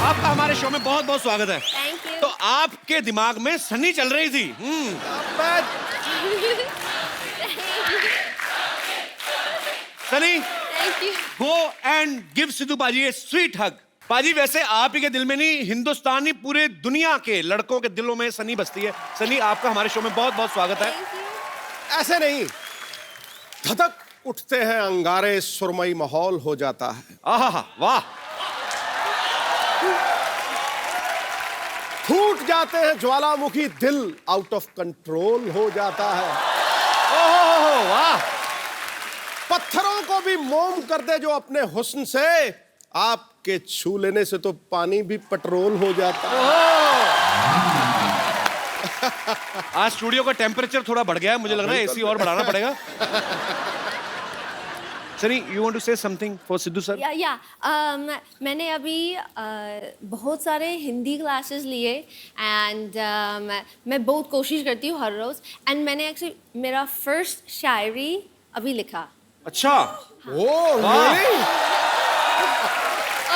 आपका हमारे शो में बहुत बहुत स्वागत है। Thank you. तो आपके दिमाग में सनी चल रही थी। Sunny, thank you. Go and give Sidhu paaji A sweet हग। पाजी, वैसे आप ही के दिल में नहीं, हिंदुस्तानी पूरे दुनिया के लड़कों के दिलों में सनी बसती है। सनी, आपका हमारे शो में बहुत बहुत स्वागत है। Thank you. ऐसे नहीं, धधक उठते हैं अंगारे, सुरमई माहौल हो जाता है। आहा, वाह। फूट जाते हैं ज्वालामुखी, दिल आउट ऑफ कंट्रोल हो जाता है। ओह वाह। पत्थरों को भी मोम कर दे जो अपने हुस्न से, आपके छू लेने से तो पानी भी पेट्रोल हो जाता है। आज स्टूडियो का टेम्परेचर थोड़ा बढ़ गया है, मुझे लग रहा है एसी और बढ़ाना पड़ेगा। Sunny, you want to say something for Sidhu sir? मैंने अभी बहुत सारे हिंदी क्लासेस लिए एंड मैं बहुत कोशिश करती हूँ हर रोज एंड मैंने एक्चुअली मेरा फर्स्ट शायरी अभी लिखा। अच्छा, ओह वाह। really?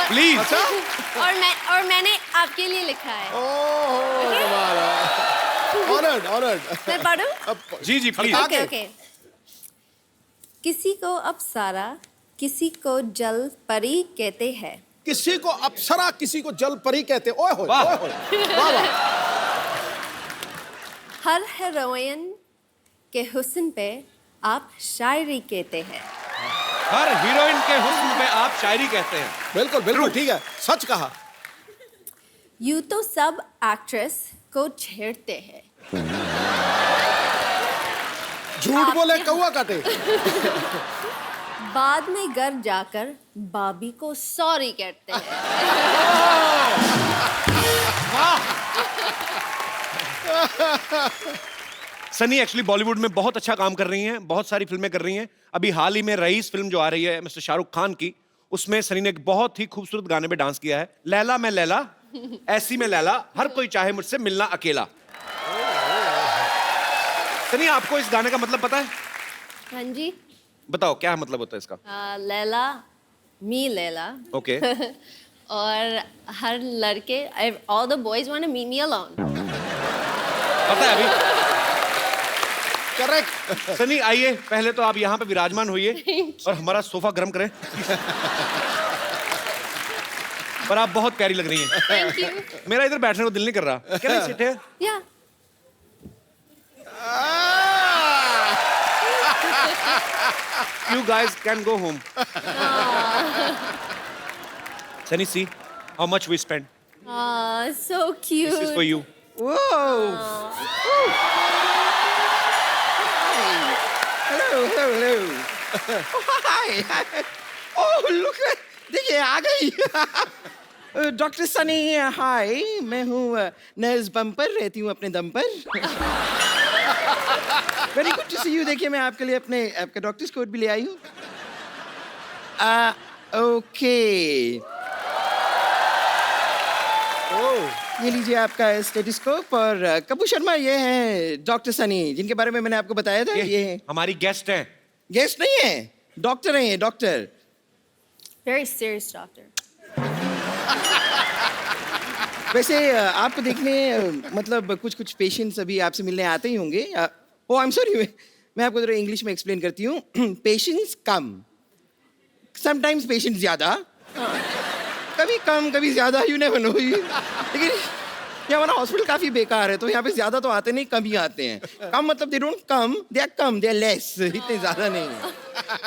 प्लीज। अच्छा? और मैंने आपके लिए लिखा है। ओह कमाल है। Honored, honored. मैं पढ़ूं? जी जी प्लीज। आगे। ओके। किसी को अप्सरा, किसी को जल परी कहते हैं। किसी को अप्सरा, किसी को जल परी कहते। ओए होए, वाह। ओए होए। वाह वाह। हर हीरोइन के हुस्न पे आप शायरी कहते हैं। हर हीरोइन के हुस्न पे आप शायरी कहते हैं। बिल्कुल बिल्कुल ठीक है, सच कहा। यूं तो सब एक्ट्रेस को छेड़ते हैं। झूठ बोले कौवा काटे। बाद में घर जाकर बाबी को सॉरी कहते हैं। सनी एक्चुअली बॉलीवुड में बहुत अच्छा काम कर रही हैं, बहुत सारी फिल्में कर रही हैं। अभी हाल ही में रईस फिल्म जो आ रही है मिस्टर शाहरुख खान की, उसमें सनी ने एक बहुत ही खूबसूरत गाने पे डांस किया है। लैला मैं लैला, ऐसी में लैला, हर कोई चाहे मुझसे मिलना अकेला। सनी, आपको इस गाने का मतलब पता है? हाँ जी। बताओ क्या मतलब होता है इसका? लैला मी लैला। ओके। और हर लड़के all the boys want to meet me alone। पता है अभी? करेक्ट। सनी, आइए पहले तो आप यहाँ पे विराजमान होइए और हमारा सोफा गर्म करें। पर आप बहुत प्यारी लग रही हैं। Thank you। मेरा इधर बैठने को दिल नहीं कर रहा। Can I sit here? Yeah। You guys can go home. Sunny, see how much we spent. So cute। This is for you. Whoa! Hello. Oh, hi. Oh, look at, देखिए आ गई। डॉक्टर सनी, हाय, मैं हूँ नर्स बम्पर, रहती हूँ अपने दम पर। Very good to see you. देखिए मैं आपके लिए आपका डॉक्टर्स कोट भी ले आई हूँ। ओके, ये लीजिए आपका स्टेथोस्कोप। और कपूर शर्मा, ये हैं डॉक्टर सनी, जिनके बारे में मैंने आपको बताया था। ये हैं हमारी गेस्ट हैं। गेस्ट नहीं है, डॉक्टर हैं ये, डॉक्टर। Very serious doctor। वैसे आपको देखने मतलब कुछ पेशेंट्स अभी आपसे मिलने आते ही होंगे। ओह आई एम सॉरी, मैं आपको जरा इंग्लिश में एक्सप्लेन करती हूँ। पेशेंट्स कम, समटाइम्स पेशेंट्स ज़्यादा, कभी कम कभी ज़्यादा, यू नेवर नो। लेकिन ये हमारा हॉस्पिटल काफ़ी बेकार है, तो यहाँ पे ज़्यादा तो आते नहीं, कम ही आते हैं। कम मतलब they don't come, they are कम, दे आर लेस, इतने ज़्यादा नहीं है।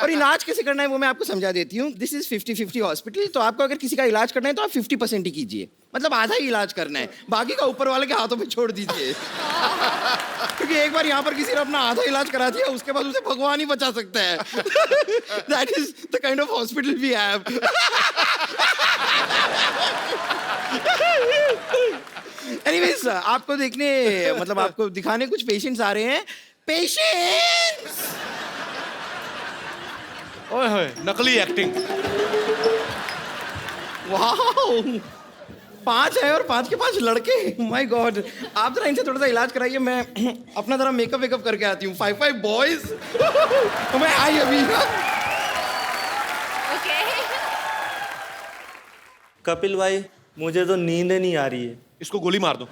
और इलाज कैसे करना है वो मैं आपको समझा देती हूँ। This is 50-50 hospital. तो आपको अगर किसी का इलाज करना है तो आप 50% ही कीजिए, मतलब आधा ही इलाज करना है, बाकी का ऊपर वाले के हाथों पे छोड़ दीजिए। क्योंकि एक बार यहाँ पर किसी ने अपना आधा इलाज करा दिया, उसके बाद उसे भगवान ही बचा सकता है। That is the kind of hospital we have. Anyways, आपको देखने मतलब आपको दिखाने कुछ पेशेंट्स आ रहे हैं। पेशेंट्स, ओए होए, नकली एक्टिंग। वाओ, 5 है और 5 के 5 लड़के। माय गॉड, आप जरा इनसे थोड़ा सा इलाज कराइए, मैं अपना जरा मेकअप वेकअप करके आती हूँ। 5 बॉयज। मैं आई अभी। Okay। कपिल भाई, मुझे तो नींद नहीं आ रही है। इसको गोली मार दो।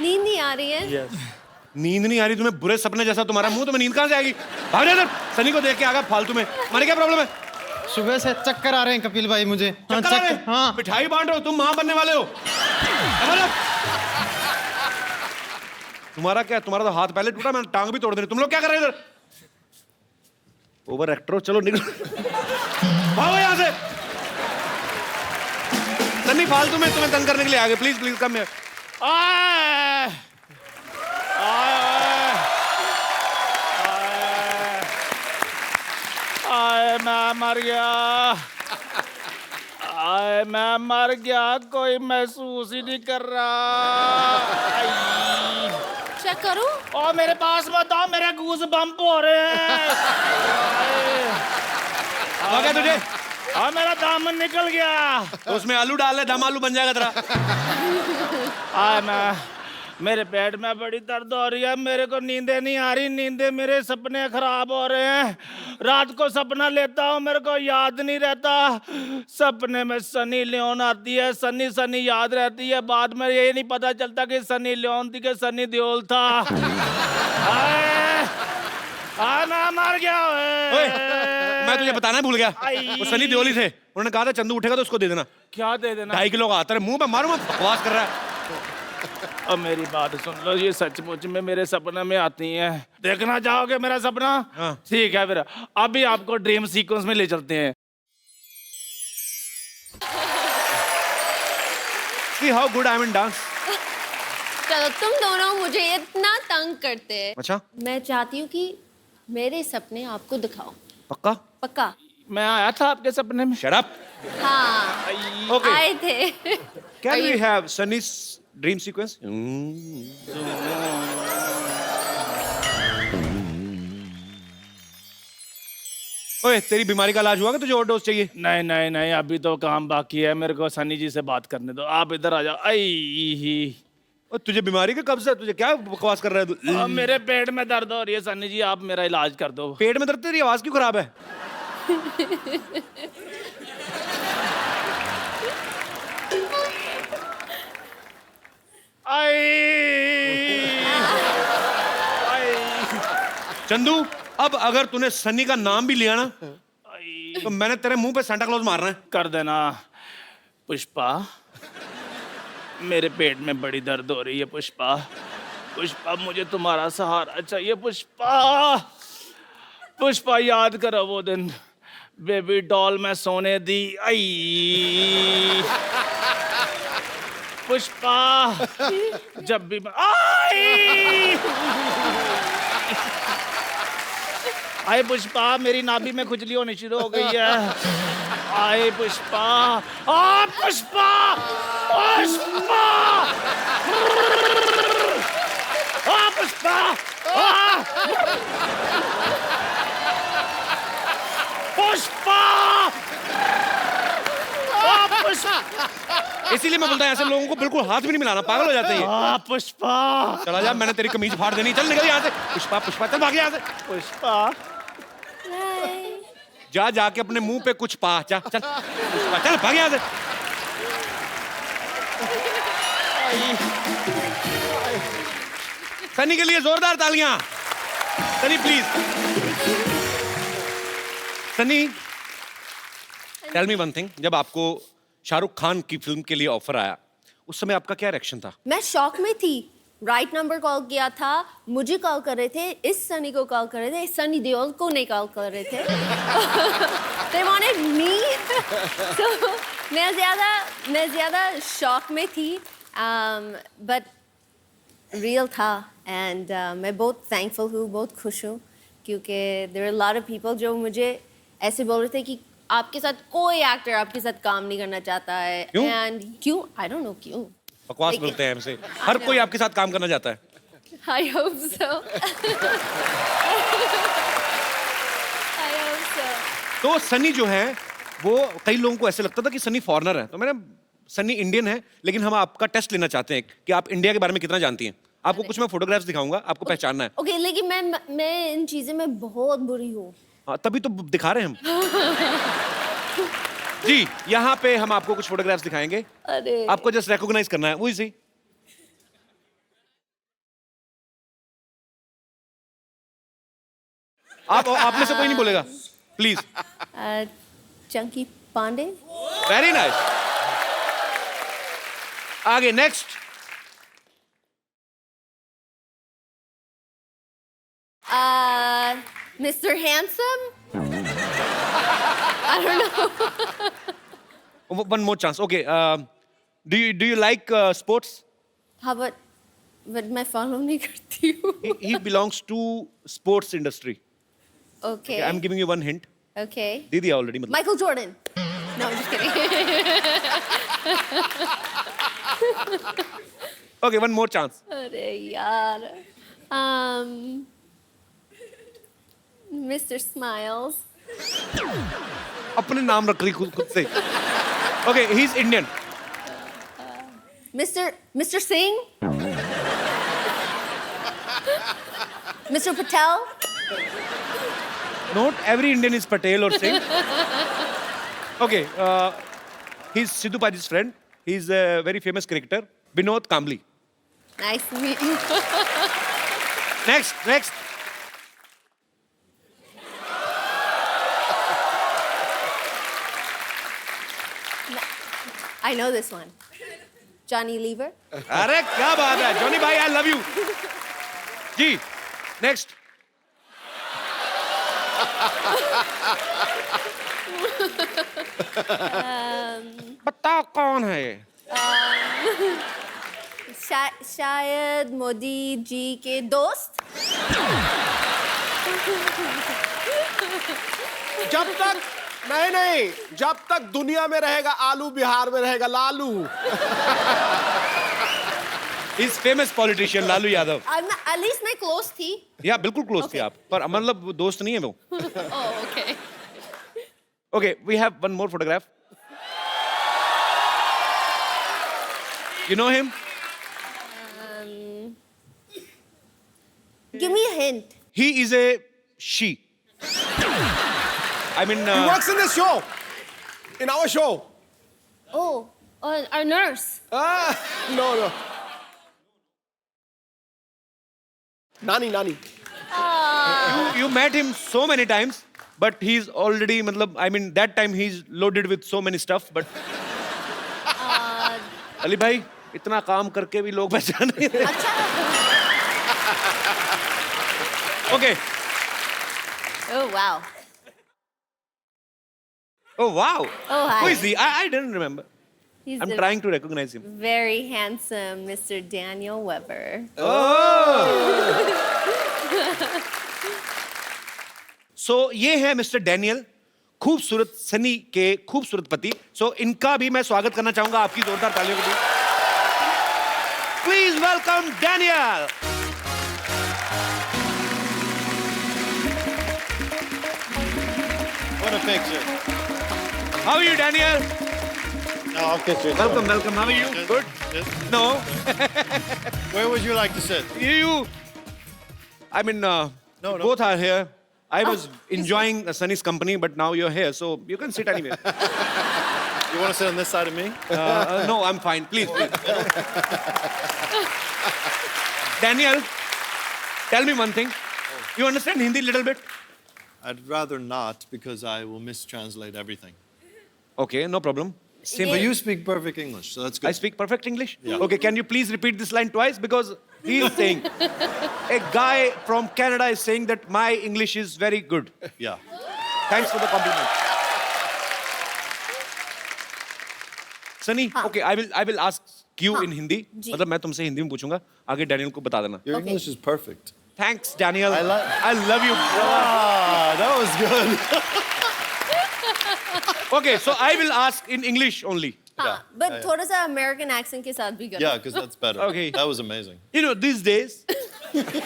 नींद नहीं आ रही है? यस। नींद नहीं आ रही तुम्हें? बुरे सपने जैसा तुम्हारा मुंह, तुम्हें नींद कहाँ से आएगी? भाग जा इधर। सनी को देख के आ गया फालतू में। मारे क्या प्रॉब्लम है? सुबह से चक्कर आ रहे हैं कपिल भाई मुझे। हाँ, चक्कर आ रहे हैं? हाँ। मिठाई बांट रहे हो तुम, मां बनने वाले हो। मतलब तुम्हारा क्या? तुम्हारा तो हाथ पहले टूटा, मैंने टांग भी तोड़ दी। तुम लोग क्या कर रहे हो इधर? ओवर एक्टर हो, चलो निकलो। भागो यहाँ से। सन्नी फालतू में तुम्हें तंग करने के लिए आ गए। Please please come here. मैं मर गया। आए मैं मर गया, कोई महसूस ही नहीं कर रहा। चेक करो। और मेरे पास मत आओ, मेरे गूज बम्प हो रहे हैं। आ गया तुझे? हाँ मेरा दामन निकल गया। तो उसमें आलू डाल ले, दम आलू बन जाएगा तेरा। मेरे पेट में बड़ी दर्द हो रही है, मेरे को नींदें नहीं आ रही, नींदें मेरे सपने खराब हो रहे हैं। रात को सपना लेता हूँ, मेरे को याद नहीं रहता। सपने में सनी लियोन आती है, सनी सनी याद रहती है, बाद में ये नहीं पता चलता कि सनी लियोन थी कि सनी देओल था। मैं मर गया। ओए, मैं तुझे बताना भूल गया। वो सनी देओल थे, उन्होंने कहा था चंदू उठेगा तो उसको दे देना। क्या दे देना? 2.5 किलो का आता है। मुंह पे मारूंगा, बकवास कर रहा है। अब मेरी बात सुन लो, ये सचमुच में मेरे सपने में आती हैं। देखना चाहोगे मेरा सपना? हाँ। ठीक है, फिर अभी आपको ड्रीम सीक्वेंस में ले चलते हैं। See how good I am in dance. चलो, तुम दोनों मुझे इतना तंग करते हैं। अच्छा, मैं चाहती हूँ कि मेरे सपने आपको दिखाओ। पक्का? पक्का। मैं आया था आपके सपने में। Shut up. हाँ, Okay. आए थे। Can we have Sunny's dream sequence? ओए, तेरी बीमारी का इलाज हुआ कि तुझे ओवरडोज चाहिए? नहीं नहीं नहीं, अभी तो काम बाकी है, मेरे को सनी जी से बात करने दो। आप इधर आ जाओ। और तुझे बीमारी का कब से? तुझे क्या बकवास कर रहा है तू? मेरे पेट में दर्द हो रही है, सनी जी आप मेरा इलाज कर दो। पेट में दर्द? तेरी आवाज क्यों खराब है? चंदू, अब अगर तूने सन्नी का नाम भी लिया ना तो मैंने तेरे मुंह पे सांता क्लॉज मारना है। कर देना। पुष्पा, मेरे पेट में बड़ी दर्द हो रही है। पुष्पा, पुष्पा मुझे तुम्हारा सहारा चाहिए। पुष्पा, पुष्पा याद करो वो दिन बेबी डॉल में सोने दी। आई पुष्पा, जब भी आए पुष्पा, मेरी नाभि में खुजली होनी शुरू हो गई है। आए पुष्पा, आ पुष्पा, पुष्पा, आ पुष्पा, पुष्पा, इसीलिए मैं बोलता हूँ ऐसे लोगों को बिल्कुल हाथ भी नहीं मिलाना, पागल हो जाते हैं। पुष्पा, चला जा, मैंने तेरी कमीज फाड़ देनी। चल निकल यहाँ से। पुष्पा, पुष्पा, चल भाग यहाँ से। पुष्पा, जा जाके अपने मुंह पे कुछ पा। जा चल पुष्पा, चल भाग यहाँ से। सनी के लिए जोरदार तालियां। Sunny please. Sunny, tell me one thing, जब आपको शाहरुख खान की फिल्म के लिए ऑफर आया उस समय आपका क्या रिएक्शन था? मैं शॉक में थी। राइट नंबर कॉल किया था, मुझे कॉल कर रहे थे, इस सनी को कॉल कर रहे थे, सनी देओल को नहीं कॉल कर रहे थे। They wanted me. So, मैं ज़्यादा शॉक में थी, but रियल था। एंड मैं बहुत थैंकफुल हूँ, बहुत खुश हूँ, क्योंकि there are a lot of people जो मुझे ऐसे बोल रहे थे कि आपके साथ कोई एक्टर आपके साथ काम नहीं करना चाहता है। क्यों? एंड क्यों? आई डोंट नो क्यों। बकवास लेकिन- बोलते हैं हमसे। हर कोई आपके साथ काम करना चाहता है। I hope so. I hope so. तो सनी जो है वो, कई लोगों को ऐसे लगता था कि सनी फॉरेनर है, तो मैंने, सनी इंडियन है, लेकिन हम आपका टेस्ट लेना चाहते हैं कि आप इंडिया के बारे में कितना जानती हैं। आपको कुछ मैं फोटोग्राफ्स दिखाऊंगा, आपको पहचानना है। ओके, लेकिन मैं इन चीज़ों में बहुत बुरी हूँ। हाँ, तभी तो दिखा रहे हैं हम। जी यहाँ पे हम आपको कुछ फोटोग्राफ्स दिखाएंगे अरे आपको जस्ट रिकॉग्नाइज करना है वही सी आप में से कोई नहीं बोलेगा please Chunky Pandey very nice आगे next Mr. Handsome? I don't know. one more chance okay do you like sports How about but मैं follow नहीं करती हूँ. he belongs to sports industry Okay. I'm giving you one hint Okay. दे दिया already मतलब Michael Jordan. No, I'm just kidding. okay one more chance अरे यार. Mr. Smiles. अपने नाम रख रही खुद से okay he's Indian Mr. Singh. Mr. Patel. not every Indian is Patel or Singh okay he's Sidhu Paji's friend he's a very famous cricketer Vinod Kambli Nice to meet you. next I know this one. Johnny Lever. अरे क्या बात है जॉनी भाई I love you जी next बताओ कौन है ये शायद मोदी जी के दोस्त. जब तक नहीं जब तक दुनिया में रहेगा आलू बिहार में रहेगा Lalu. Is famous politician Lalu Yadav At least मैं close थी. या बिल्कुल क्लोज थे Okay. आप पर मतलब वो दोस्त नहीं है वो Oh, okay. Okay we have one more photograph you know him Give me a hint. He is a she I mean He works in this show. In our show. Oh, our nurse. No. Nani. you met him so many times but he's already मतलब I mean that time he's loaded with so many stuff but Ali भाई इतना काम करके भी लोग पहचान नहीं रहे अच्छा. okay Oh wow. oh wow Oh hi. who is he I didn't remember He's I'm the trying to recognize him very handsome Mr. Daniel Weber. सो ये है मिस्टर डैनियल खूबसूरत सनी के खूबसूरत पति सो इनका भी मैं स्वागत करना चाहूंगा आपकी जोरदार तालियों के बीच please welcome Daniel What a picture. How are you Daniel No, I'll kiss you. Welcome how are you good Good. No Where would you like to sit? you I mean No. both are here I was enjoying Sunny's company but now you're here so you can sit anywhere You want to sit on this side of me? no I'm fine please Daniel tell me one thing you understand Hindi little bit I'd rather not because I will mistranslate everything. okay no problem Same But you speak perfect English, so that's good. I speak perfect English Yeah. okay can you please repeat this line twice because he is saying a guy from Canada is saying that my English is very good Yeah. thanks for the compliment Sunny okay I will ask you in Hindi जी. मतलब मैं तुमसे हिंदी में पूछूंगा आगे Daniel को बता देना Your Okay. English is perfect. thanks Daniel I I love you Ah, that was good. okay so I will ask in English only हाँ, but थोड़ा सा American accent के साथ भी करो. Yeah, because that's better. Okay. That was amazing. you know these days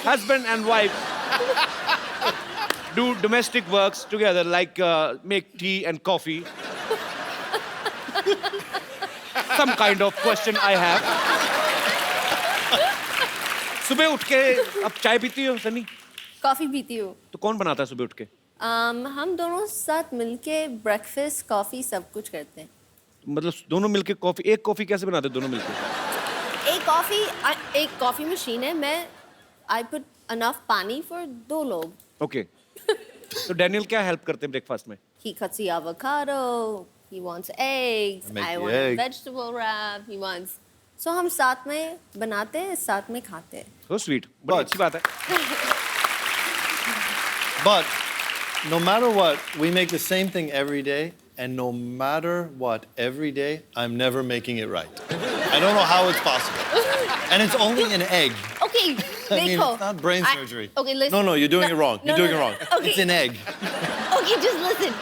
husband and wife do domestic works together like make tea and coffee some kind of question I have सुबह उठ के अब चाय पीती हो सनी Coffee पीती हूँ. तो कौन बनाता है सुबह उठ के हम दोनों साथ मिलके ब्रेकफास्ट कॉफ़ी सब कुछ करते हैं। मतलब दोनों मिलके कॉफी, एक कॉफी कैसे बनाते हैं दोनों मिलके? एक कॉफ़ी मशीन है, मैं आई पुट अनफ पानी फॉर 2 लोग। ओके। तो डैनियल क्या हेल्प करते हैं ब्रेकफास्ट में? He cuts the avocado, he wants eggs, I make I the want a egg. vegetable wrap, he wants... So हम साथ में बनाते हैं, साथ में खाते हैं। So sweet, बड़ी But- अच्छी बात है। But no matter what, we make the same thing every day, and no matter what, every day, I'm never making it right. I don't know how it's possible. And it's only an egg. Okay, I mean, देखो। it's not brain I- surgery. Okay, listen. No, you're doing it wrong. You're doing it wrong. Okay. It's an egg. Okay, just listen.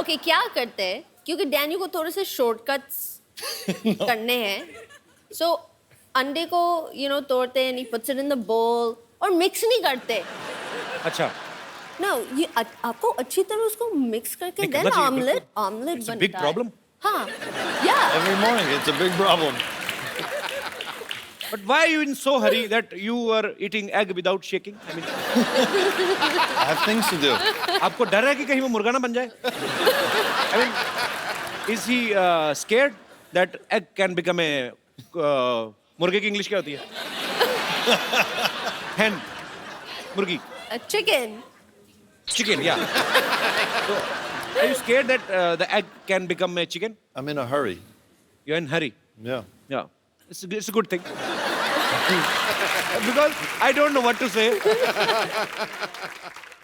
Okay, क्या करते हैं? क्योंकि Daniel को थोड़े से shortcuts करने हैं। So अंडे को तोड़ते हैं, he puts it in the bowl और मिक्स नहीं करते। अच्छा, No, ये आपको अच्छी तरह उसको मिक्स करके नहीं, देन करना चाहिए, ऑमलेट बिल्कुल। ऑमलेट It's a बनता big है। problem. हाँ, yeah. Every morning, it's a big problem. but why are you in so hurry that you are eating egg without shaking? I mean, I have things to do. आपको डर है कि कहीं वो मुर्गा ना बन जाए? I mean, is he scared that egg can become a मुर्गे की इंग्लिश क्या होती है? Hen, मुर्गी, Chicken. chicken, yeah. So, are you scared that the egg can become a chicken? I'm in a hurry. You're in hurry. Yeah. Yeah, it's a good thing. Because I don't know what to say.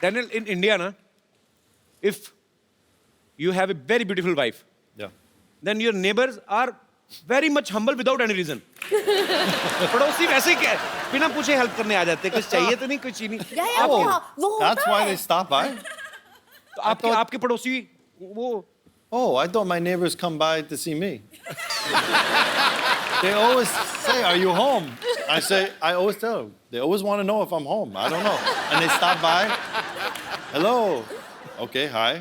Daniel, in India, na, if you have a very beautiful wife, Yeah. then your neighbors are very much humble without any reason. पड़ोसी वैसे ही क्या बिना पूछे help करने आ जाते हैं, कुछ चाहिए तो नहीं, कुछ ही नहीं। या Oh, वो होता that's why है। they stop by? तो आपके पड़ोसी वो Oh, I thought my neighbors come by to see me. They always say, "Are you home?" I say, I always tell them. They always want to know if I'm home. I don't know. And they stop by. Hello. Okay, hi.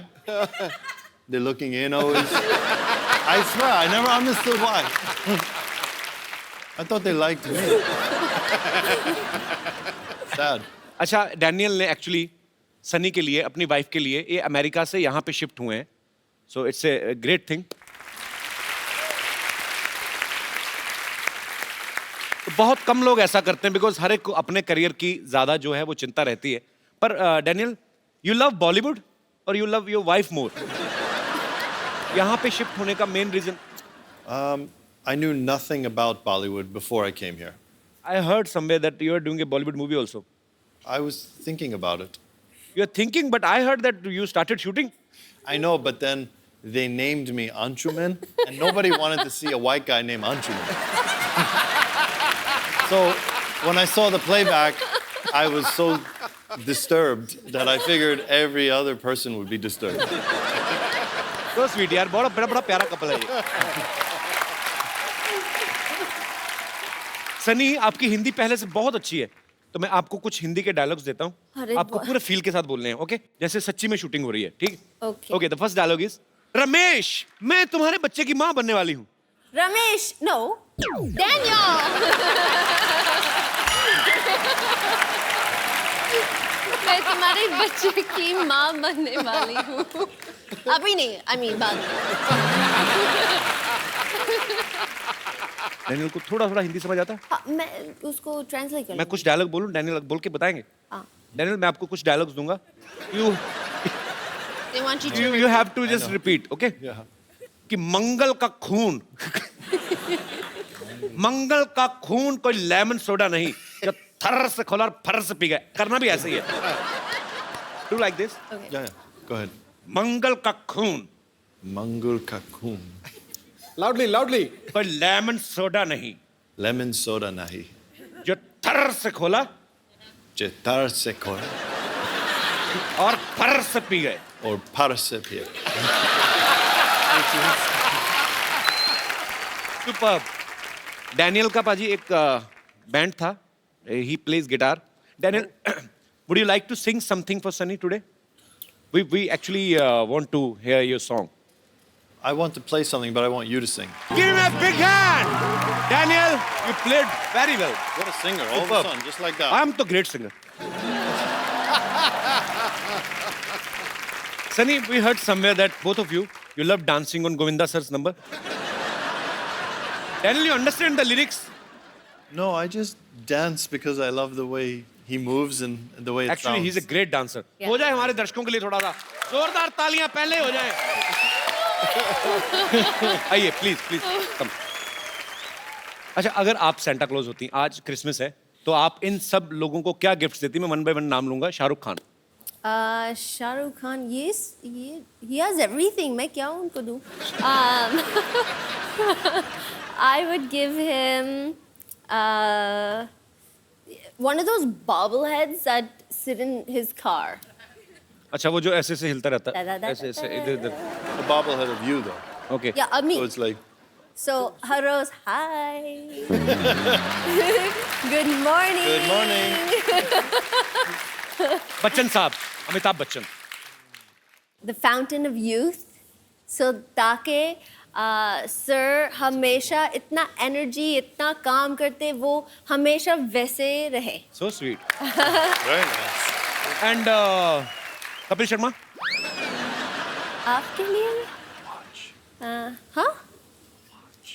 They're looking in always. I swear, I never understood why. I thought they liked me. Sad. अच्छा, Daniel ने actually Sunny के लिए, अपनी wife के लिए, ये America से यहाँ पे शिफ्ट हुए हैं, so it's a great thing. बहुत कम लोग ऐसा करते हैं बिकॉज हर एक को अपने करियर की ज्यादा जो है वो चिंता रहती है। पर डैनियल, यू लव बॉलीवुड और you love your wife more? यहाँ पे शिफ्ट होने का main reason? I knew nothing about Bollywood before I came here. I heard somewhere that you are doing a Bollywood movie also. I was thinking about it. You are thinking, but I heard that you started shooting. I know, but then they named me Anshuman, and nobody wanted to see a white guy named Anshuman. So when I saw the playback, I was so disturbed that I figured every other person would be disturbed. So sweet यार, बड़ा बड़ा बड़ा प्यारा couple है ये। सनी, आपकी हिंदी पहले से बहुत अच्छी है, तो मैं आपको कुछ हिंदी के डायलॉग्स देता हूँ, अरे आपको वाह। पूरे फील के साथ बोलने हैं, ओके? जैसे सच्ची में शूटिंग हो रही है, ठीक? Okay. Okay, the first dialogue is, Ramesh, मैं तुम्हारे बच्चे की माँ बनने वाली हूँ। Ramesh, no, Daniel. मैं तुम्हारे बच्चे की माँ बनने वाली हूँ। अभी नहीं, I mean बाद में। डैनियल को थोड़ा थोड़ा हिंदी समझ आता है? हाँ, मैं उसको ट्रांसलेट कर मैं कुछ डायलॉग बोलूँ, डैनियल बोल के बताएंगे? हाँ। डैनियल, मैं आपको कुछ डायलॉग्स दूंगा, you They want you to you have to just repeat, okay? Yeah. कि मंगल का खून मंगल का खून कोई लेमन सोडा नहीं जो थर से खोला और फर से पी गया। करना भी ऐसे ही है। Do like this? Okay. Yeah. Go ahead. मंगल का खून Mangul Kakun. Loudly loudly. कोई लेमन सोडा नहीं Lemon soda nahi. जो थर से खोला Chetar se koi. और फर से पी गए। Or parse pia. Super. Daniel का पाजी एक बैंड था, he plays guitar. Daniel, would you like to sing something for Sunny today? We actually want to hear your song. I want to play something, but I want you to sing. Give him a big hand! Daniel, you played very well. What a singer, all of a Superb. sudden, just like that. I'm the great singer. Sunny, we heard somewhere that both of you love dancing on Govinda sir's number. Daniel, you understand the lyrics? No, I just dance because I love the way he moves and the way it Actually, sounds. he's a great dancer. Yeah. हो जाए हमारे दर्शकों के लिए थोड़ा सा जोरदार तालियां पहले हो जाए. आइए, please, come. अच्छा, अगर आप सेंटा क्लॉज होती, आज क्रिसमस है, तो आप इन सब लोगों को क्या गिफ्ट्स देती? मैं वन बाय वन नाम लूंगा. शाहरुख खान. शाहरुख खान, ये he has everything. मैं क्या उनको दूँ? I would give him one of those bobbleheads that sit in his car. अच्छा, वो जो ऐसे ऐसे हिलता रहता है, Da-da-da-da-da. ऐसे ऐसे इधर इधर. A bobblehead of you, though. Okay. Yeah, of me. So it's like, So, Haros, hi. Good morning. good morning. Bachchan साहब, Amitabh Bachchan. The fountain of youth. So, ताकि सर हमेशा इतना एनर्जी, इतना काम करते, वो हमेशा वैसे रहे. So sweet. Very nice. And Kapil Sharma. आपके लिए? Huh?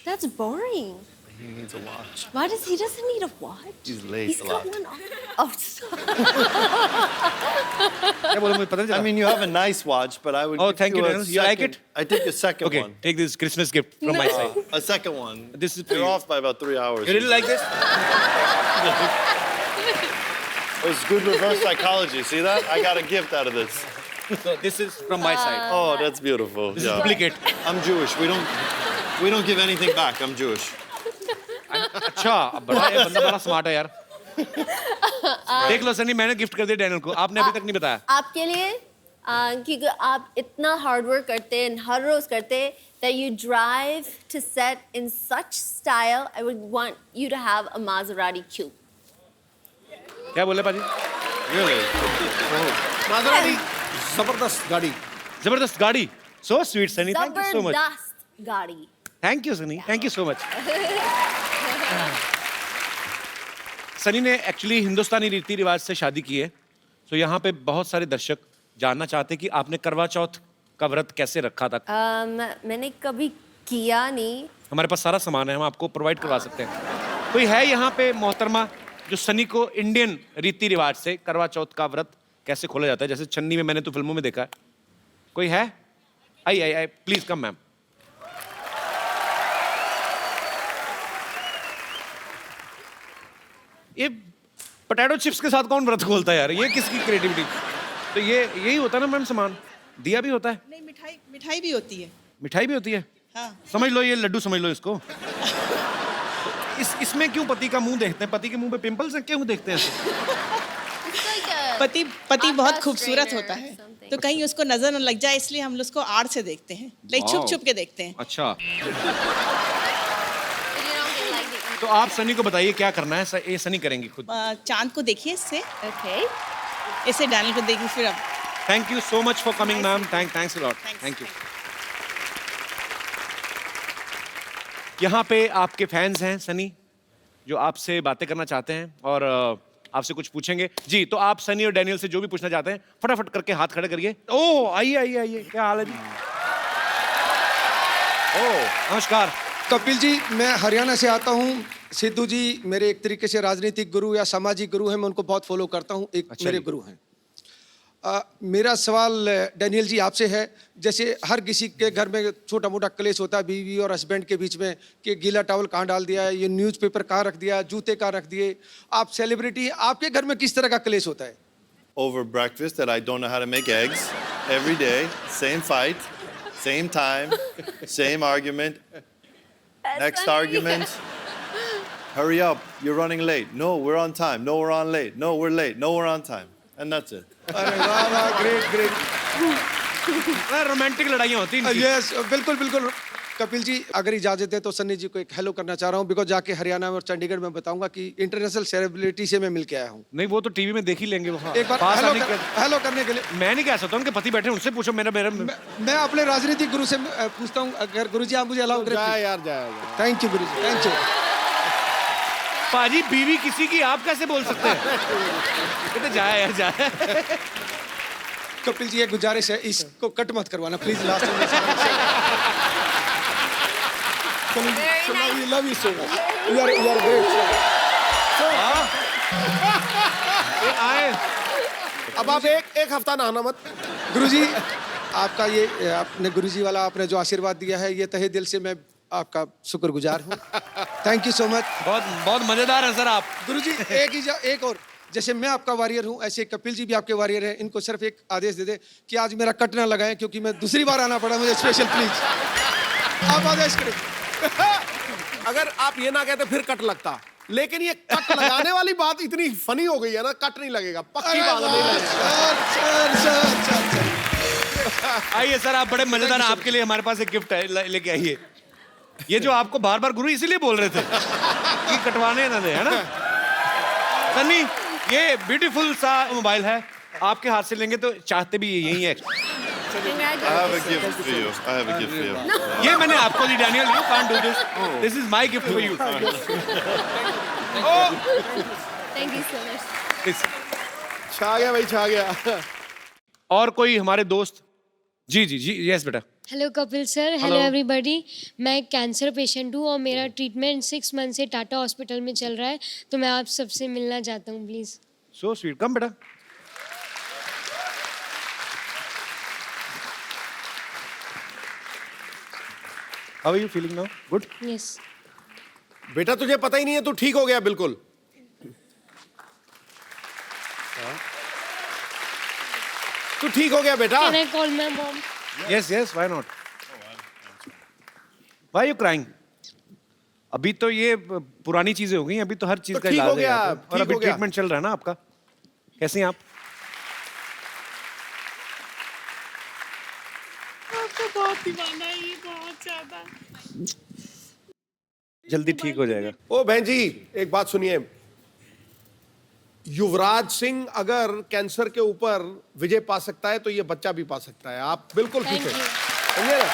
That's boring. He needs a watch. Why does he doesn't need a watch? He's late He's a got lot. one on. Oh, stop. क्या बोला मुझे पता नहीं I चला. mean, you have a nice watch, but I would. Oh, give thank you, a Daniel. You like second- it? I take a second Okay, one. take this Christmas gift from my side. A second one. This is for You're you. off by about 3 hours. You really like this? It was good reverse psychology. See that? I got a gift out of this. So this is from my side. Oh, that's beautiful. This is Yeah. duplicate. I'm Jewish. We don't give anything back. I'm Jewish. अच्छा, बड़ा ये बंदा बड़ा smart है यार. देख लो सनी, मैंने gift कर दिया डैनियल को. आपने अभी तक नहीं बताया. आपके लिए क्योंकि आप इतना हार्ड वर्क करते हैं, हर रोज करते हैं, that you drive to set in such style. I would want you to have a Maserati coupe. क्या बोले पाजी? Really? माजराती जबरदस्त गाड़ी. जबरदस्त गाड़ी. So sweet, Sunny. Thank you so much. जबरदस्त गाड़ी. Thank you, Sunny. Thank you so much. Sunny ने एक्चुअली हिंदुस्तानी रीति रिवाज से शादी की है. तो यहाँ पे बहुत सारे दर्शक जानना चाहते हैं कि आपने करवा चौथ का व्रत कैसे रखा था. मैंने कभी किया नहीं. हमारे पास सारा सामान है, हम आपको प्रोवाइड करवा सकते हैं. कोई है यहाँ पे मोहतरमा जो सनी को इंडियन रीति रिवाज से करवा चौथ का व्रत कैसे खोला जाता है, जैसे छन्नी में मैंने तो फिल्मों में देखा है. कोई है? आई प्लीज कम मैम. ये पोटैटो चिप्स के साथ कौन व्रत खोलता है यार? ये किसकी क्रिएटिविटी? तो ये यही होता है ना मैम सामान. दिया भी होता है, नहीं, मिठाई भी होती है. मिठाई भी होती है. हाँ. समझ लो ये लड्डू समझ लो इसको. इसमें क्यों पति का मुंह देखते हैं? पति के मुंह पे पिंपल्स हैं, क्यों देखते हैं ऐसे? पति बहुत खूबसूरत होता है, तो कहीं उसको नजर न लग जाए, इसलिए हम उसको आड़ से देखते हैं, लाइक छुप छुप के देखते हैं. अच्छा, तो आप सनी को बताइए क्या करना है. ये सनी करेंगी खुद. चांद को देखिए इससे, Okay. ऐसे डैनियल को देखिए, फिर अब thank you so much for coming ma'am. Thanks a lot. Thank you. यहाँ पे आपके फैंस हैं सनी जो आपसे बातें करना चाहते हैं और आपसे कुछ पूछेंगे. जी, तो आप सनी और डैनियल से जो भी पूछना चाहते हैं फटाफट करके हाथ खड़े करिए. ओह, आइए. क्या हाल है जी? ओह, नमस्कार. कपिल जी, मैं हरियाणा से आता हूँ. सिद्धू जी मेरे एक तरीके से राजनीतिक गुरु या सामाजिक गुरु हैं. मैं उनको बहुत फॉलो करता हूँ. एक अच्छा मेरे जी. गुरु हैं. मेरा सवाल डैनियल जी आपसे है. जैसे हर किसी के घर में छोटा मोटा क्लेश होता है बीवी और हस्बैंड के बीच में कि गीला टॉवल कहाँ डाल दिया है, ये न्यूज़पेपर कहाँ रख दिया, जूते कहाँ रख दिए. आप सेलिब्रिटी, आपके घर में किस तरह का क्लेश होता है? Over breakfast that I don't know how to make eggs. Every day, same fight, same time, same argument. Next argument. Hurry up, you're running late. No, we're on time. No, we're on late. No, we're late. No, we're on time. And that's it. अरे वाह वाह, great. Romantic लड़ाइयाँ होती हैं. Yes, बिल्कुल. कपिल जी, अगर इजाजत है तो सन्नी जी को एक हेलो करना चाह रहा हूँ. बिकॉज जाके हरियाणा और चंडीगढ़ में बताऊंगा कि इंटरनेशनल सेलिब्रिटी से मैं मिल के आया हूँ. नहीं, वो तो टीवी में देख ही लेंगे. वो एक बार पास हेलो आने के- हेलो करने के लिए मैं नहीं कह सकता. उनके पति बैठे हैं, उनसे पूछो. मेरा मैं अपने राजनीतिक गुरु से पूछता हूँ. अगर गुरु जी आप मुझे अलाउ जा करें. यार जा. Thank you Guru ji, thank you. पाजी, बीवी किसी की आप कैसे बोल सकते हैं? कहते जाया यार जाया. कपिल जी एक गुजारिश है, इसको कट मत करवाना प्लीज लास्ट में। Love you so much, you are great. आए अब आप एक हफ्ता नहाना मत। गुरुजी आपका ये आपने गुरुजी वाला आपने जो आशीर्वाद दिया है, ये तहे दिल से मैं आपका शुक्रगुजार हूँ। Thank you so much. बहुत बहुत मजेदार है सर आप। गुरुजी एक और, जैसे मैं आपका वॉरियर हूँ ऐसे कपिल जी भी आपके वॉरियर हैं। इनको सिर्फ एक आदेश दे दे कि आज मेरा कट ना लगाएं, क्योंकि मैं दूसरी बार आना पड़ा मुझे स्पेशल, प्लीज आप आदेश करें। अगर आप ये ना कहते फिर कट लगता, लेकिन ये कट लगाने वाली बात इतनी फनी हो गई है ना, कट नहीं लगेगा, पक्की बात नहीं लगेगा। आइए सर, आप बड़े मजेदार हैं। आपके लिए हमारे पास एक गिफ्ट है, लेके आइए। ये जो आपको बार बार गुरु इसीलिए बोल रहे थे कि कटवाने ना दे, है ना सन्नी? ये ब्यूटीफुल सा मोबाइल है, आपके हाथ से लेंगे तो चाहते भी यही है। I have a gift for you. I have a gift for you. ये मैंने आपको दी, Daniel. You can't do this, this is my gift for you. Thank you so much. छा गया भाई, छा गया। और कोई हमारे दोस्त? जी जी जी, यस बेटा। Hello Kapil sir, hello everybody. मैं एक कैंसर पेशेंट हूँ और मेरा ट्रीटमेंट 6 मंथ से टाटा हॉस्पिटल में चल रहा है, तो मैं आप सबसे मिलना चाहता हूँ प्लीज़। सो स्वीट, कम बेटा। How are you feeling now? Good? Yes. बेटा तुझे पता ही नहीं है, तू ठीक हो गया बिल्कुल। तू ठीक हो गया बेटा। Can I call my mom? Yes yes, why not? Why you crying? अभी तो ये पुरानी चीजें हो गई, अभी तो हर चीज तो का ठीक इलाज हो गया, है। और ठीक अभी हो गया। ट्रीटमेंट चल रहा है ना आपका। कैसे हैं आप? आपको बहुत दीवाना है ये, बहुत ज्यादा। जल्दी ठीक हो जाएगा। ओ बहन जी, एक बात सुनिए। युवराज सिंह अगर कैंसर के ऊपर विजय पा सकता है तो ये बच्चा भी पा सकता है। आप बिल्कुल ठीक है, समझे ना?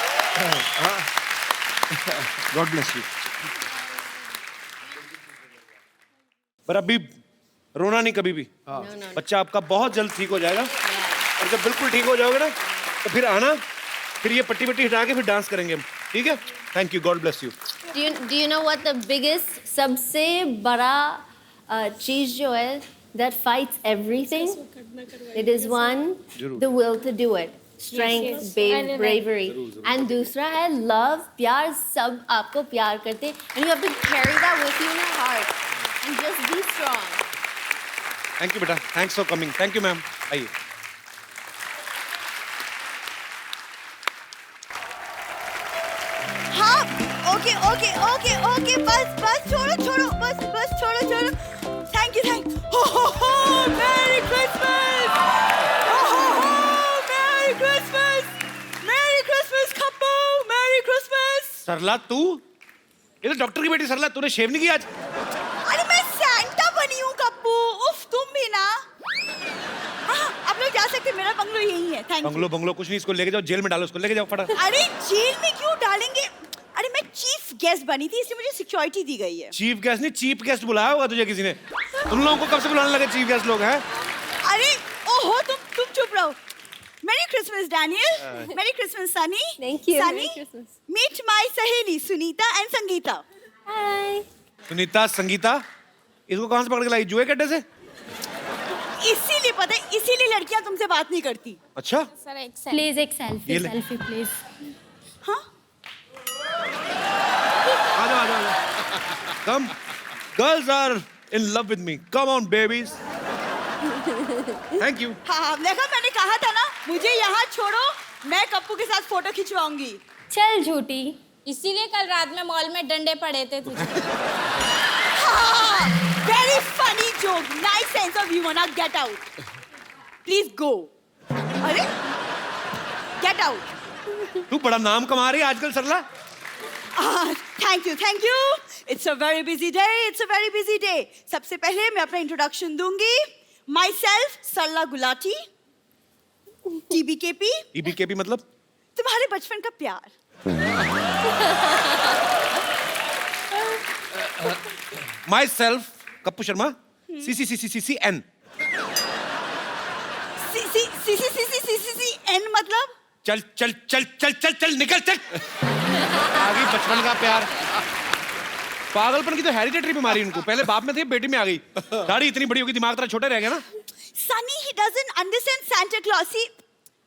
God bless you. पर अभी रोना नहीं कभी भी। बच्चा आपका बहुत जल्द ठीक हो जाएगा। और जब बिल्कुल ठीक हो जाओगे ना, तो फिर आना, फिर ये पट्टी पट्टी हटा के फिर डांस करेंगे हम, ठीक है? Thank you, God bless you. Do you know what the biggest, सबसे बड़ा चीज जो है that fights everything? It is one, the will to do it, strength, bravery, and दूसरा है love, प्यार। सब आपको प्यार करते हैं, and you have to carry that with you in your heart and just be strong. Thank you बेटा, thanks for coming. Thank you ma'am, आइए। हाँ, ओके ओके ओके ओके, बस बस छोड़ो छोड़ो, बस बस छोड़ो छोड़ो। थैंक यू, थैंक हो, merry Christmas, merry Christmas, merry Christmas Kappu, merry Christmas. Sarla तू? ये तो डॉक्टर की बेटी सरला, तूने शेव नहीं किया आज? अरे मैं सैंटा बनी हूँ कप्पू, उफ तुम भी ना। हाँ, आप लोग जा सकते हैं, मेरा बंगलो यही है। Thank you. बंगलो बंगलो कुछ नहीं, इसको लेके जाओ, जेल में डालो, इसको लेके जाओ फटा। अरे जेल में क्यों डालेंगे? अरे मैं चीफ गेस्ट बनी थी, इसलिए मुझे सिक्योरिटी दी गई है। चीफ गेस्ट नहीं, चीफ गेस्ट बुलाया होगा तुझे किसी ने। तुम लोगों को कब से बुलाने लगे चीफ गेस्ट लोग हैं? अरे ओहो, तुम चुप रहो। Merry Christmas Daniel, merry Christmas Sunny. Thank you. Sunny, Merry Christmas. Meet my सहेली सुनीता एंड संगीता। Hi. सुनीता, संगीता, इसको कहाँ से पकड़ के लाई? जुए के अड्डे से? इसीलिए पता है, इसीलिए लड़कियां तुमसे बात नहीं करती। अच्छा, Please एक selfie, ये ले। selfie please. हाँ, आ जाओ आ जाओ। Come, girls are in love with me. Come on, babies. Thank you. हाँ, देखा मैंने कहा था ना, मुझे यहाँ छोड़ो, मैं कप्पू के साथ फोटो खिंचवाऊंगी। चल झूठी। इसीलिए कल रात में मॉल में डंडे पड़े थे तुझे। Very funny joke, nice sense of humour. Now get out, please go. अरे गेट आउट। तू बड़ा नाम कमा रही है आजकल Sarla. Thank you, thank you. It's a very busy day, it's a very busy day. सबसे पहले मैं अपना इंट्रोडक्शन दूंगी। Myself Sarla Gulati, TBKP, EBKP मतलब? तुम्हारे बचपन का प्यार। Myself Kappu Sharma, CCCCCN। CCN मतलब? चल चल चल चल चल चल निकल चल। आ गई बचपन का प्यार। पागलपन की तो हेरिडेटरी बीमारी इनको, पहले बाप में थी बेटी में आ गई। दाढ़ी इतनी बड़ी होगी, दिमाग तरह छोटे रह गया ना। Sunny, he doesn't understand Santa Claus. See,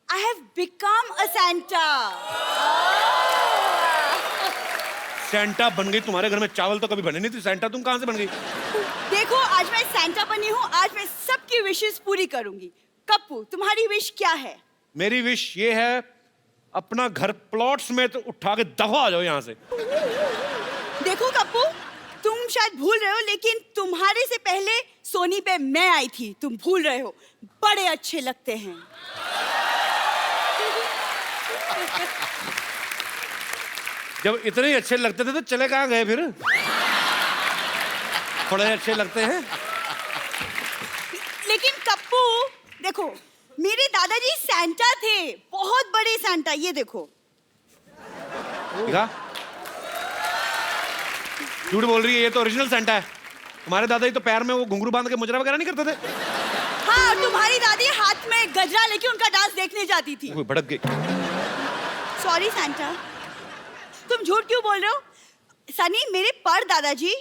I have become a Santa. Santa बन गई? तुम्हारे घर में चावल तो कभी बने नहीं थे, सेंटा तुम कहां से बन गई? देखो, आज मैं Santa बनी हूँ, आज मैं सबकी विशेस पूरी करूंगी। कप्पू, तुम्हारी विश क्या है? मेरी विश ये है, अपना घर प्लॉट समेत उठा के दफा आ जाओ यहाँ से। देखो कप्पू, तुम शायद भूल रहे हो, लेकिन तुम्हारे से पहले सोनी पे मैं आई थी। तुम भूल रहे हो। बड़े अच्छे लगते हैं। जब इतने ही अच्छे लगते थे तो चले कहाँ गए फिर? थोड़े अच्छे लगते हैं। लेकिन कप्पू, देखो, मेरे दादाजी सैंटा थे, बहुत बड़े सैंटा। ये देखो। देखा? झूठ बोल रही है, ये तो ओरिजिनल सेंटा है। तुम्हारे दादाजी तो पैर में वो घुंघरू बांध के मुजरा वगैरह नहीं करते थे? हाँ, तुम्हारी दादी हाथ में गजरा लेके उनका डांस देखने जाती थी। वो भड़क गई। सॉरी सैंटा, तुम झूठ क्यों बोल रहे हो? सनी, मेरे पर दादाजी,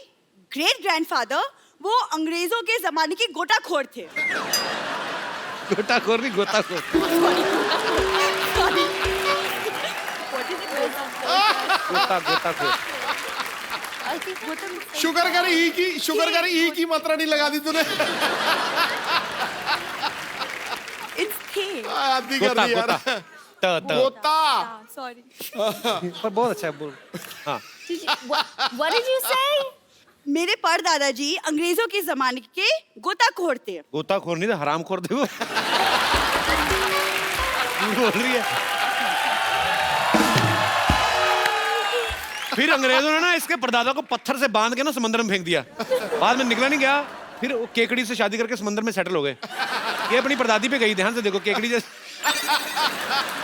ग्रेट ग्रैंडफादर, वो अंग्रेजों के जमाने के गोताखोर थे। गोताखोर नहीं, गोताखोर। गोताखोर। शुगर कर ई की मात्रा नहीं लगा दी तूने। आदि कर रही यार। गोता। सॉरी। पर बहुत अच्छा है, बोल। हाँ। What did you say? मेरे पर दादाजी अंग्रेजों के जमाने के गोताखोर थे। गोताखोर नहीं था, हरामखोर थे वो। बोल रही है। फिर अंग्रेजों ने ना इसके परदादा को पत्थर से बांध के ना समंदर में फेंक दिया। बाद में निकला नहीं गया, फिर वो केकड़ी से शादी करके समंदर में सेटल हो गए। ये अपनी परदादी पे गई, ध्यान से देखो, केकड़ी जैसे।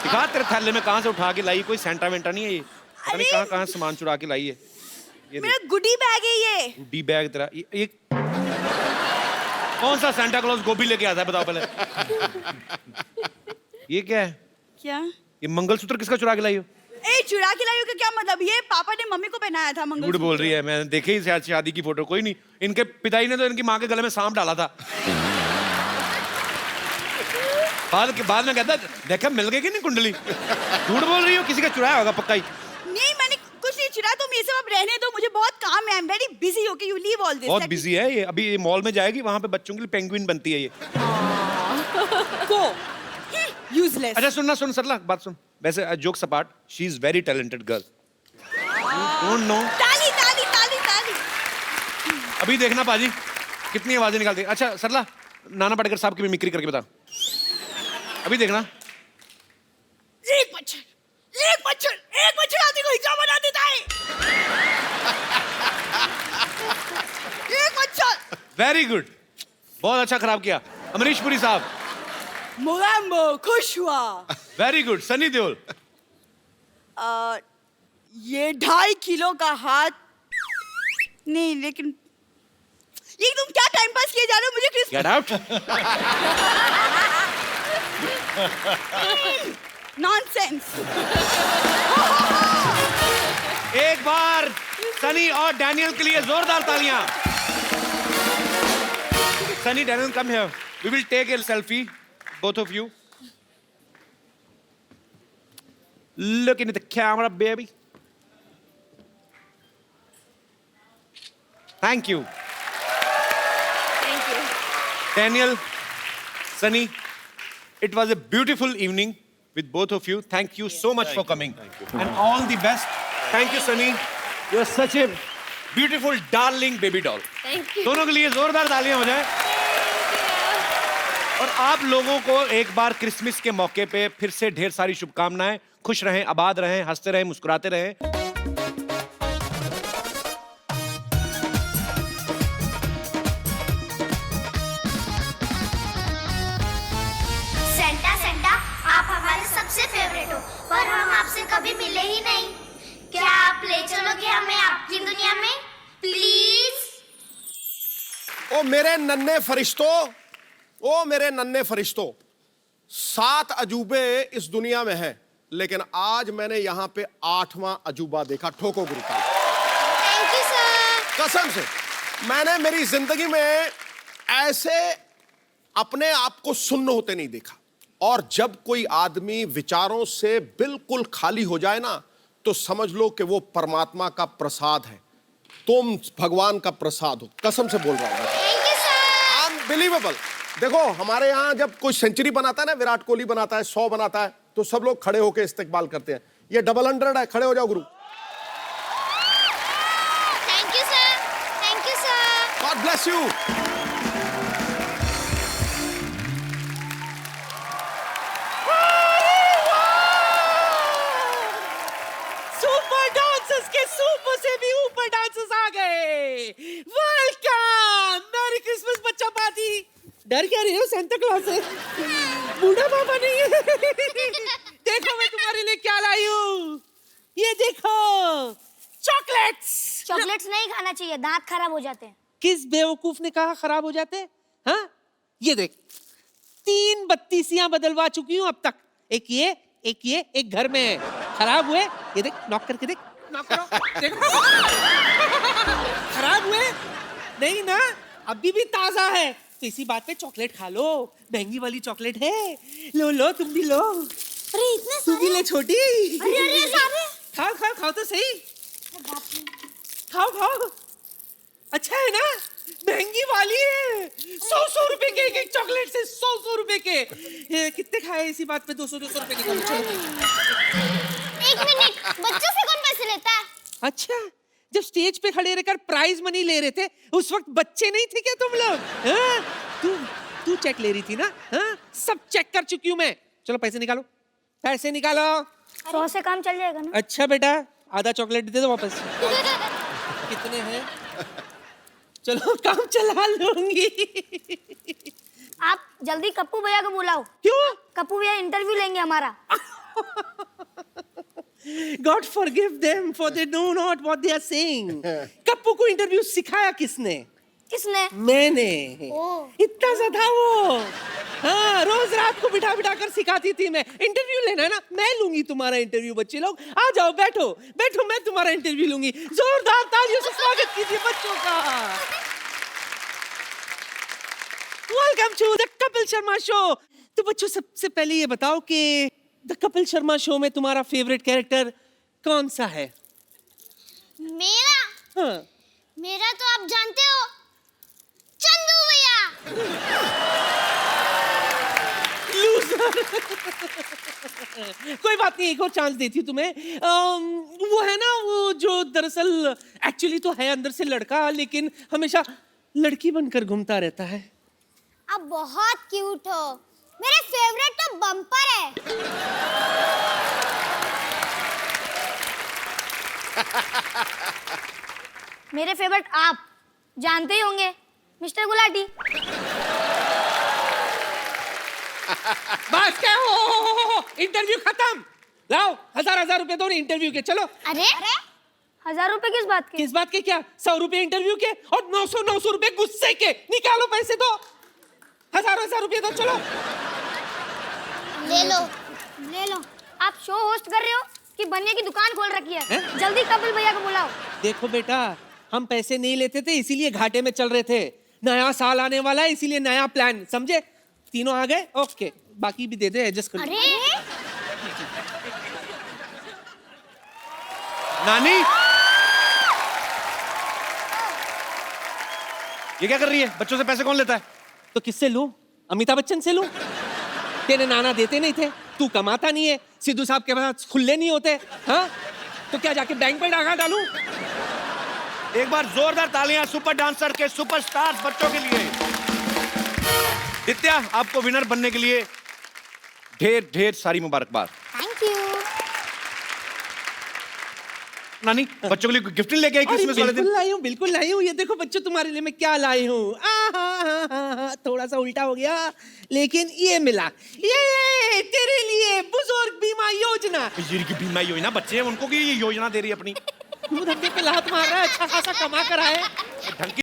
दिखा तेरे थैले में कहां से उठा के लाई, कोई सेंटा वेंटा नहीं है ये। पता नहीं कहां सामान चुरा के लाई है। ये मेरा गुडी बैग है ये। गुडी बैग तेरा? ये कौन सा सेंटा क्लॉज गोभी लेके आता है, बताओ पहले। ये क्या है? क्या? ये मंगलसूत्र किसका चुरा के लाई हो? ए, चुरा के लाई हो का क्या मतलब? ये पापा ने मम्मी को पहनाया था मंगलसूत्र। झूठ बोल रही है, मैंने देखे ही शादी की फोटो। कोई नहीं, इनके पिताजी ने तो इनकी माँ के गले में सांप डाला था। बाद में कहता देखा मिल गई कि नहीं कुंडली। झूठ बोल रही हो, किसी का चुराया होगा पक्का ही। नहीं, मैंने कुछ नहीं चुराया। तुम ये सब अब रहने दो, मुझे बहुत काम है। I am very busy. Okay, you leave all this. बहुत बिजी है ये। अभी ये मॉल में जाएगी, वहां पे बच्चों के लिए पेंगुइन बनती है ये। को यूजलेस। अच्छा सुन सरला, बात सुन। वैसे jokes apart, she is very talented girl. Don't know. ताली ताली ताली ताली। अभी देखना पाजी कितनी आवाजें निकालती है। अच्छा सरला, नाना पाटेकर साहब की मिमिक्री करके बता। अभी देखना। एक मच्छर आदमी को हिजाब बना देता है। एक मच्छर। वेरी गुड, बहुत अच्छा खराब किया। अमरीश पुरी साहब। मोगैम्बो खुश हुआ। Very good. सनी देओल। ये 2.5 किलो का हाथ नहीं, लेकिन ये तुम क्या टाइम पास किए जा रहे हो? मुझे क्रिस गेट आउट। नॉनसेंस। एक बार सनी और डैनियल के लिए जोरदार तालियां। Sunny, Daniel, come here. We will take a selfie, both of you. Looking at the camera, baby. Thank you. Thank you. Daniel, Sunny, it was a beautiful evening with both of you. Thank you so much for coming. And all the best. Thank you, Sunny. You're such a beautiful, darling baby doll. Thank you. दोनों के लिए जोरदार तालियां हो जाए। और आप लोगों को एक बार क्रिसमस के मौके पे फिर से ढेर सारी शुभकामनाएं। खुश रहें, आबाद रहें, हंसते रहें, मुस्कुराते रहें। सेंटा सेंटा, आप हमारे सबसे फेवरेट हो, पर हम आपसे कभी मिले ही नहीं। क्या आप ले चलोगे हमें आपकी दुनिया में, प्लीज? ओ मेरे नन्हे फरिश्तों, 7 अजूबे इस दुनिया में हैं, लेकिन आज मैंने यहां पे 8वां अजूबा देखा। ठोको गुरु का। Thank you sir. कसम से मैंने मेरी जिंदगी में ऐसे अपने आप को सुन्न होते नहीं देखा। और जब कोई आदमी विचारों से बिल्कुल खाली हो जाए ना, तो समझ लो कि वो परमात्मा का प्रसाद है। तुम भगवान का प्रसाद हो, कसम से बोल रहा हूं। Thank you sir. अनबिलीवेबल। देखो हमारे यहाँ जब कोई सेंचुरी बनाता है ना, विराट कोहली बनाता है, 100 बनाता है, तो सब लोग खड़े होकर इस्तेकबाल करते हैं। ये डबल 100 है, खड़े हो जाओ गुरु। Thank you sir. Thank you sir. God bless you. Super dancers के सुपर से भी ऊपर डांसर्स आ गए। वेलकम, मैरी क्रिसमस बच्चा पार्टी। डर क्या रहे हो सांता क्लॉज से? बूढ़ा बाबा नहीं है। देखो मैं तुम्हारे लिए क्या लाई हूँ। ये देखो, चॉकलेट्स। चॉकलेट्स नहीं खाना चाहिए, दांत खराब हो जाते हैं। किस बेवकूफ ने कहा खराब हो जाते हैं? हाँ, ये देख, 3 बत्तीसियां बदलवा चुकी हूँ अब तक। एक ये, एक घर में है। खराब हुए, ये देख, नॉक करके देख, नॉक करो, देखो। खराब हुए नहीं ना, अभी भी ताजा है। तो इसी बात पे चॉकलेट खा लो, महंगी वाली चॉकलेट है। लो लो, तुम भी लो। अरे इतने तू भी ले छोटी। अरे सारे। खाओ तो सही। खाओ। अच्छा है ना, महंगी वाली है। 100 रुपए के एक चॉकलेट से 100 रुपए के। ये कितने खाए इसी बात पे? 200 रुपए के। एक मिनट, बच्चों से कौन पैसे लेता है? अच्छा, जब स्टेज पे खड़े रहकर प्राइज मनी ले रहे थे, उस वक्त बच्चे नहीं थे क्या तुम लोग? तू चेक ले रही थी ना? हाँ, सब चेक कर चुकी हूँ मैं। चलो पैसे निकालो, पैसे निकालो। 100 से काम चल जाएगा ना? अच्छा बेटा, आधा चॉकलेट दे दो वापस। कितने हैं? चलो काम चला लूंगी। आप जल्दी कप्पू भैया को बुलाओ। क्यों? कप्पू भैया इंटरव्यू लेंगे हमारा। God forgive them for they know not what they are saying. Kappu को इंटरव्यू सिखाया किसने? किसने? मैंने। ओह। इतना सा था वो। हाँ, रोज रात को बिठा कर सिखाती थी मैं। इंटरव्यू लेना है ना, मैं लूंगी तुम्हारा इंटरव्यू। बच्चे लोग आ जाओ, बैठो, मैं तुम्हारा इंटरव्यू लूंगी। जोरदार तालियों से स्वागत कीजिए बच्चों का। Welcome to the Kapil Sharma show. तो बच्चों, सबसे पहले ये बताओ कि द कपिल शर्मा शो में तुम्हारा फेवरेट कैरेक्टर कौन सा है? मेरा? हाँ। मेरा तो आप जानते हो, चंदू भैया। कोई बात नहीं, एक और चांस देती हूँ तुम्हें। वो है ना, वो जो दरअसल एक्चुअली तो है अंदर से लड़का, लेकिन हमेशा लड़की बनकर घूमता रहता है। आप बहुत क्यूट हो। मेरे फेवरेट तो बम्पर है। मेरे फेवरेट आप जानते ही होंगे, मिस्टर गुलाटी। बस क्या हो, इंटरव्यू खत्म। लाओ 1000 रुपए दो इंटरव्यू के। चलो। अरे 1000 रुपए किस बात के? किस बात के क्या? 100 रुपए इंटरव्यू के और 900 रुपए गुस्से के। निकालो पैसे दो, 1000 रुपए दो। चलो ले लो। आप शो होस्ट कर रहे हो कि बनिया की दुकान खोल रखी है? जल्दी कपिल भैया को बुलाओ। देखो बेटा, हम पैसे नहीं लेते थे, इसीलिए घाटे में चल रहे थे। नया साल आने वाला है, इसीलिए नया प्लान, समझे? तीनों आ गए, ओके, बाकी भी दे दे, एडजस्ट कर। अरे नानी, ये क्या कर रही है? बच्चों से पैसे कौन लेता है? तो किससे लूं? अमिताभ बच्चन से लूं? तेरे नाना देते नहीं थे, तू कमाता नहीं है, सिद्धू साहब के पास खुले नहीं होते। हाँ, तो क्या जाके बैंक में डाका डालूं? एक बार जोरदार तालियां सुपर डांसर के सुपरस्टार बच्चों के लिए। दित्या, आपको विनर बनने के लिए ढेर ढेर सारी मुबारकबाद। Thank you. नानी, बच्चों के लिए गिफ्ट लेके आई क्रिसमस वाले दिन? बिल्कुल लाई हूँ। ये देखो बच्चों, तुम्हारे लिए मैं क्या लाई हूँ। थोड़ा सा उल्टा हो गया, लेकिन ये मिला। ये तेरे लिए बुजुर्ग बीमा योजना। बुजुर्ग बीमा योजना, बच्चे हैं उनको की ये योजना दे रही है अपनी। तू धक्के पे लात मार रहा है, अच्छा खासा कमा कर आए। ढंग की